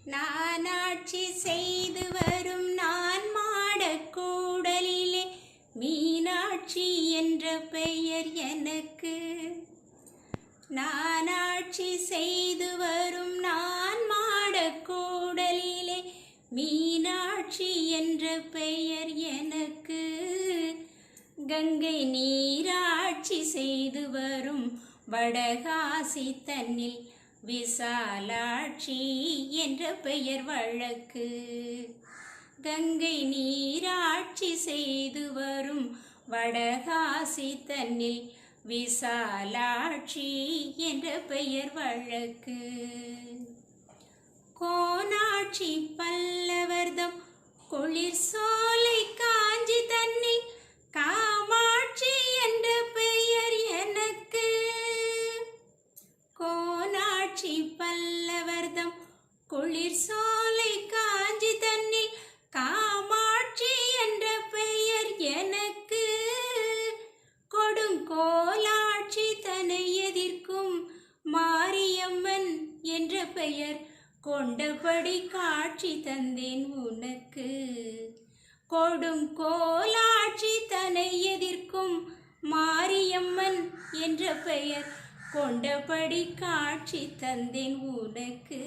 நான் ஆட்சி செய்து வரும் நான் மாடக் கூடலிலே மீனாட்சி என்ற பெயர் எனக்கு. நான் ஆட்சி செய்து வரும் நான் மாடக் கூடலிலே மீனாட்சி என்ற பெயர் எனக்கு. கங்கை நீராட்சி செய்து வரும் வடகாசி தன்னில் விசாலாட்சி என்ற பெயர் வழக்கு. கங்கை நீராட்சி செய்து வரும் வடகாசி தன்னில் விசாலாட்சி என்ற பெயர் வழக்கு. கோனாட்சி பல்லவர்தம் குளிர் சோலை காஞ்சி தன்னில் காமாட்சி என்ற பெயர் எனக்கு. கோனாட்சி பல்லவர்தம் குளிர் சோலை காஞ்சி தன்னில் காமாட்சி என்ற பெயர் எனக்கு. கொடுங்கோலாட்சி தன்னை எதிர்க்கும் மாரியம்மன் என்ற பெயர் கொண்டபடி காட்சி தந்தேன் உனக்கு. கொடுங்கோலாட்சி தன்னை எதிர்க்கும் மாரியம்மன் என்ற பெயர் கொண்டபடி காட்சி தந்தேன் உனக்கு.